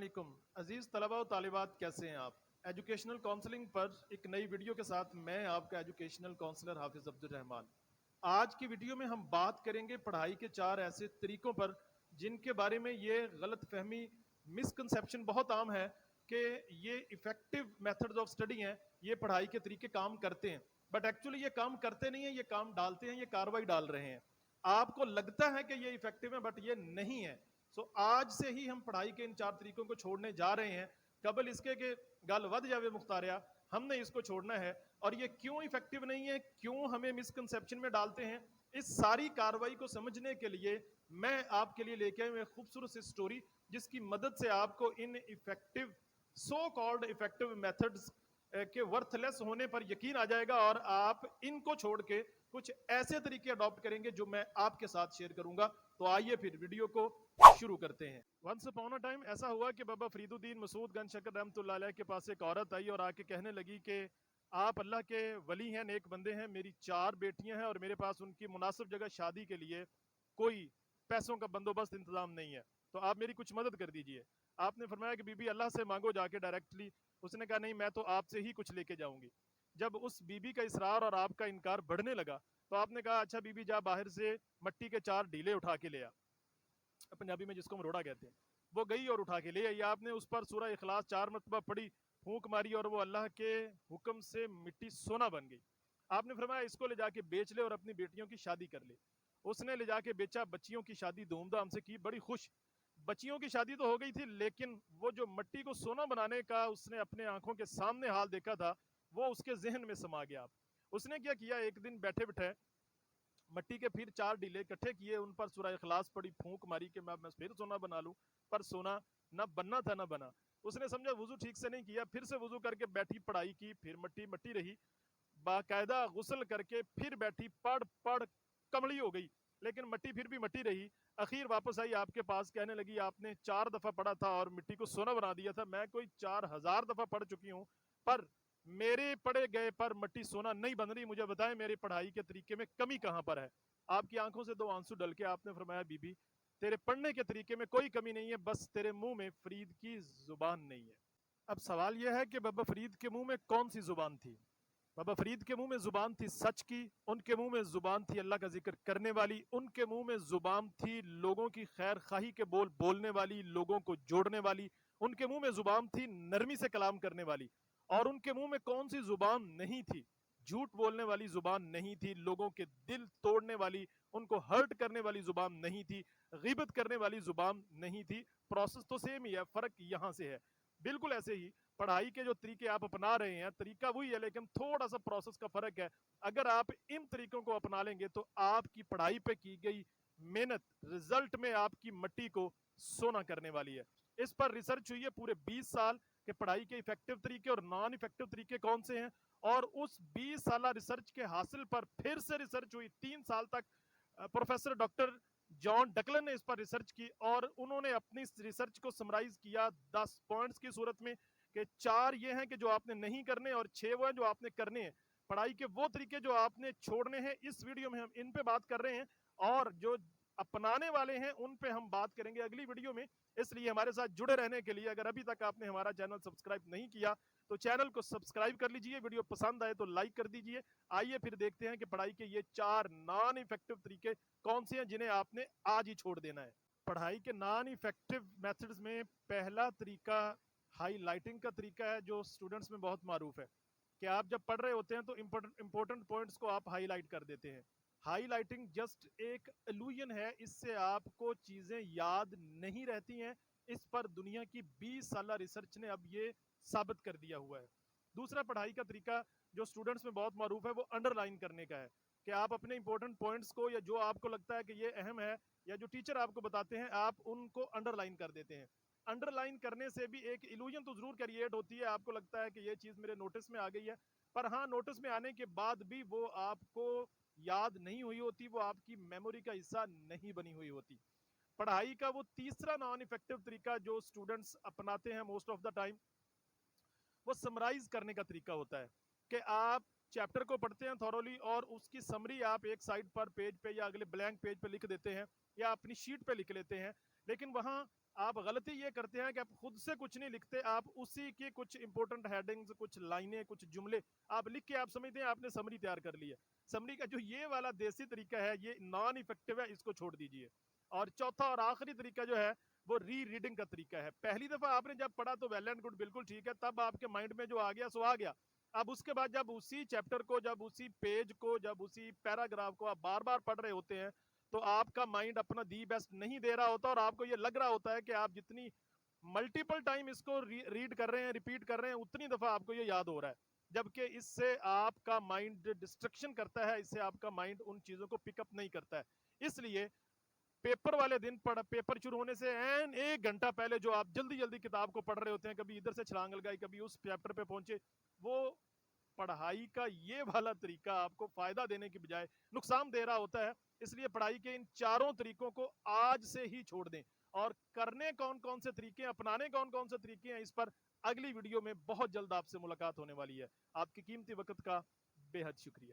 علیکم عزیز طلباء و طالبات، کیسے ہیں آپ؟ ایجوکیشنل کونسلنگ پر ایک نئی ویڈیو کے ساتھ میں آپ کا ایجوکیشنل کونسلر حافظ عبد الرحمان۔ آج کی ویڈیو میں ہم بات کریں گے پڑھائی کے 4 ایسے طریقوں پر جن کے بارے میں یہ غلط فہمی مسکنسیپشن بہت عام ہے کہ یہ ایفیکٹو میتھڈز آف سٹڈی ہیں، یہ پڑھائی کے طریقے کام کرتے ہیں، بٹ ایکچولی یہ کام کرتے نہیں ہیں، یہ کام ڈالتے ہیں، یہ کاروائی ڈال رہے ہیں۔ آپ کو لگتا ہے کہ یہ ایفیکٹو ہے بٹ یہ نہیں ہے۔ آج سے ہی ہم پڑھائی کے ان 4 طریقوں کو چھوڑنے جا رہے ہیں، قبل اس کے کہ گل ود جاوے مختاریا، ہم نے اس کو چھوڑنا ہے۔ اور یہ کیوں ایفیکٹو نہیں ہے، کیوں ہمیں مسکنسیپشن میں ڈالتے ہیں، اس ساری کاروائی کو سمجھنے کے لیے میں آپ کے لیے لے کے آئی ہوں ایک خوبصورت سی سٹوری، جس کی مدد سے آپ کو ineffective so called effective methods کے ورتھ لیس ہونے پر یقین آ جائے گا، اور آپ ان کو چھوڑ کے کچھ ایسے طریقے اڈاپٹ کریں گے جو میں آپ کے ساتھ شیئر کروں گا۔ تو آئیے پھر ویڈیو کو شروع کرتے ہیں۔ ونس اپون اے ٹائم ایسا ہوا کہ بابا فرید الدین مسعود گنج شکر رحمۃ اللہ علیہ کے پاس ایک عورت آئی اور آ کے کہنے لگی کہ آپ اللہ کے ولی ہیں، نیک بندے ہیں، میری 4 بیٹیاں ہیں اور میرے پاس ان کی مناسب جگہ شادی کے لیے کوئی پیسوں کا بندوبست انتظام نہیں ہے، تو آپ میری کچھ مدد کر دیجئے۔ آپ نے فرمایا کہ بی بی اللہ سے مانگو جا کے ڈائریکٹلی۔ اس نے کہا نہیں، میں تو آپ سے ہی کچھ لے کے جاؤں گی۔ جب اس بی بی کا اصرار اور آپ کا انکار بڑھنے لگا تو آپ نے کہا اچھا بی بی، جا باہر سے مٹی کے 4 ڈیلے اٹھا کے لے آ، پنجابی میں جس کو مروڑا کہتے ہیں۔ وہ گئی اور اٹھا کے لے آئی۔ آپ نے اس پر سورہ اخلاص 4 مرتبہ پڑھی، پھونک ماری اور وہ اللہ کے حکم سے مٹی سونا بن گئی۔ آپ نے فرمایا اس کو لے جا کے بیچ لے اور اپنی بیٹیوں کی شادی کر لے۔ اس نے لے جا کے بیچا، بچیوں کی شادی دھوم دھام سے کی، بڑی خوش۔ بچیوں کی شادی تو ہو گئی تھی، لیکن وہ جو مٹی کو سونا بنانے کا اس نے اپنے آنکھوں کے سامنے حال دیکھا تھا، وہ اس کے ذہن میں سما گیا۔ اس نے کیا کیا، ایک دن بیٹھے بیٹھے مٹی کے پھر 4 ڈیلے اکٹھے کیے، ان پر سورہ اخلاص پڑھی، پھونک ماری کہ میں پھر سونا بنا لوں، پر سونا نہ بننا تھا نہ بنا۔ اس نے سمجھا وضو ٹھیک سے نہیں کیا، پھر سے وضو کر کے بیٹھی، پڑھائی کی، پھر مٹی مٹی رہی، باقاعدہ غسل کر کے پھر بیٹھی، پڑھ پڑھ کمڑی ہو گئی، لیکن مٹی پھر بھی مٹی رہی۔ اخیر واپس آئی آپ کے پاس، کہنے لگی آپ نے 4 دفعہ پڑھا تھا اور مٹی کو سونا بنا دیا تھا، میں کوئی 4000 دفعہ پڑھ چکی ہوں، پر میرے پڑھے گئے پر مٹی سونا نہیں بن رہی، مجھے بتائیں میرے پڑھائی کے طریقے میں کمی کہاں پر ہے۔ آپ کی آنکھوں سے 2 آنسو ڈل کے آپ نے فرمایا بی بی، تیرے پڑھنے کے طریقے میں کوئی کمی نہیں ہے، بس تیرے منہ میں فرید کی زبان نہیں ہے۔ اب سوال یہ ہے کہ بابا فرید کے منہ میں کون سی زبان تھی؟ بابا فرید کے منہ میں زبان تھی سچ کی، ان کے منہ میں زبان تھی اللہ کا ذکر کرنے والی، ان کے منہ میں زبان تھی لوگوں کی خیر خواہی کے بول بولنے والی، لوگوں کو جوڑنے والی، ان کے منہ میں زبان تھی نرمی سے کلام کرنے والی۔ اور ان کے منہ میں کون سی زبان نہیں تھی؟ جھوٹ بولنے والی زبان نہیں تھی، لوگوں کے دل توڑنے والی، ان کو ہرٹ کرنے والی زبان نہیں تھی، غیبت کرنے والی زبان نہیں تھی۔ پروسیس تو سیم ہی ہے، فرق یہاں سے ہے۔ بالکل ایسے ہی پڑھائی کے جو طریقے آپ اپنا رہے ہیں، طریقہ وہی ہے لیکن تھوڑا سا پروسیس کا فرق ہے۔ اگر آپ ان طریقوں کو اپنا لیں گے تو آپ کی پڑھائی پہ کی گئی محنت رزلٹ میں آپ کی مٹی کو سونا کرنے والی ہے۔ اس پر ریسرچ ہوئی ہے پورے 20 سال کہ پڑھائی کے ایفیکٹو طریقے اور نان ایفیکٹو طریقے کون سے ہیں، اور اس 20 سالہ ریسرچ کے حاصل پر پھر سے ریسرچ ہوئی 3 سال تک۔ پروفیسر ڈاکٹر جان ڈکلن نے اس پر ریسرچ کی اور انہوں نے اپنی ریسرچ کو سمرائز کیا 10 پوائنٹس کی صورت میں کہ 4 یہ ہیں کہ جو آپ نے نہیں کرنے اور 6 وہ ہیں جو آپ نے کرنے ہیں۔ پڑھائی کے وہ طریقے جو آپ نے چھوڑنے ہیں، اس ویڈیو میں ہم ان پہ بات کر رہے ہیں، اور جو اپنانے والے ہیں ان پہ ہم بات کریں گے اگلی ویڈیو میں۔ اس لیے ہمارے ساتھ جڑے رہنے کے لیے اگر ابھی تک آپ نے ہمارا چینل سبسکرائب نہیں کیا تو چینل کو سبسکرائب کر لیجئے، ویڈیو پسند آئے تو لائک کر دیجئے۔ آئیے پھر دیکھتے ہیں کہ پڑھائی کے یہ 4 نان ایفیکٹو طریقے کون سے ہیں جنہیں آپ نے آج ہی چھوڑ دینا ہے۔ پڑھائی کے نان ایفیکٹو میتھڈز میں پہلا طریقہ ہائی لائٹنگ کا طریقہ ہے، جو اسٹوڈنٹس میں بہت معروف ہے کہ آپ جب پڑھ رہے ہوتے ہیں تو امپورٹنٹ پوائنٹس کو آپ ہائی لائٹ کر دیتے ہیں۔ ہائی لائٹنگ جسٹ ایک الوژن ہے، اس سے آپ کو چیزیں یاد نہیں رہتی ہیں، اس پر دنیا کی 20 سالہ ریسرچ نے اب یہ ثابت کر دیا ہوا ہے۔ دوسرا پڑھائی کا طریقہ جو اسٹوڈنٹس میں بہت معروف ہے وہ انڈر لائن کرنے کا ہے کہ آپ اپنے امپورٹنٹ پوائنٹس کو یا جو آپ کو لگتا ہے کہ یہ اہم ہے یا جو ٹیچر آپ کو بتاتے ہیں آپ ان کو انڈر لائن کر دیتے ہیں۔ انڈر لائن کرنے سے بھی ایک ایلوژن تو ضرور کریٹ ہوتی ہے، آپ کو لگتا ہے کہ یہ چیز میرے نوٹس میں آ گئی ہے، پر ہاں نوٹس میں آنے کے بعد بھی وہ آپ کو یاد نہیں ہوئی ہوتی، وہ آپ کی میموری کا حصہ نہیں بنی ہوئی ہوتی۔ پڑھائی کا وہ تیسرا نان ایفیکٹو طریقہ جو اسٹوڈنٹس اپناتے ہیں موسٹ آف دا ٹائم، وہ سمرائز کرنے کا طریقہ ہوتا ہے کہ آپ چیپٹر کو پڑھتے ہیں تھورولی اور اس کی سمری آپ ایک سائڈ پر پیج پہ یا اگلے بلینک پیج پہ لکھ دیتے ہیں یا اپنی شیٹ پہ لکھ لیتے ہیں، لیکن وہاں آپ غلطی یہ کرتے ہیں کہ آپ خود سے کچھ نہیں لکھتے، آپ اسی کے کچھ امپورٹنٹ ہیڈنگز، کچھ لائنیں، کچھ جملے آپ لکھ کے آپ سمجھتے ہیں آپ نے سمری تیار کر لی ہے۔ سمری کا جو یہ والا دیسی طریقہ ہے یہ نان افیکٹو ہے، اس کو چھوڑ دیجئے۔ اور چوتھا اور آخری طریقہ جو ہے وہ ری ریڈنگ کا طریقہ ہے۔ پہلی دفعہ آپ نے جب پڑھا تو ویل اینڈ گڈ، بالکل ٹھیک ہے، تب آپ کے مائنڈ میں جو آ گیا سو آ گیا۔ اب اس کے بعد جب اسی چیپٹر کو، جب اسی پیج کو، جب اسی پیراگراف کو آپ بار بار پڑھ رہے ہوتے ہیں تو آپ کا مائنڈ اپنا دی بیسٹ نہیں دے رہا ہوتا، اور آپ کو یہ لگ رہا ہوتا ہے کہ آپ جتنی ملٹیپل ٹائم اس کو ریڈ کر رہے ہیں، ریپیٹ کر رہے ہیں، اتنی دفعہ آپ کو یہ یاد ہو رہا ہے، جبکہ اس سے آپ کا مائنڈ ڈسٹرکشن کرتا ہے، اس سے آپ کا مائنڈ ان چیزوں کو پک اپ نہیں کرتا ہے۔ اس لیے پیپر والے دن پیپر شروع ہونے سے این 1 گھنٹہ پہلے جو آپ جلدی جلدی کتاب کو پڑھ رہے ہوتے ہیں، کبھی ادھر سے چھلانگ لگائی، کبھی اس چیپٹر پہ پہنچے، وہ پڑھائی کا یہ والا طریقہ آپ کو فائدہ دینے کی بجائے نقصان دے رہا ہوتا ہے۔ اس لیے پڑھائی کے ان چاروں طریقوں کو آج سے ہی چھوڑ دیں، اور کرنے کون کون سے طریقے ہیں، اپنانے کون کون سے طریقے ہیں، اس پر اگلی ویڈیو میں بہت جلد آپ سے ملاقات ہونے والی ہے۔ آپ کی قیمتی وقت کا بے حد شکریہ۔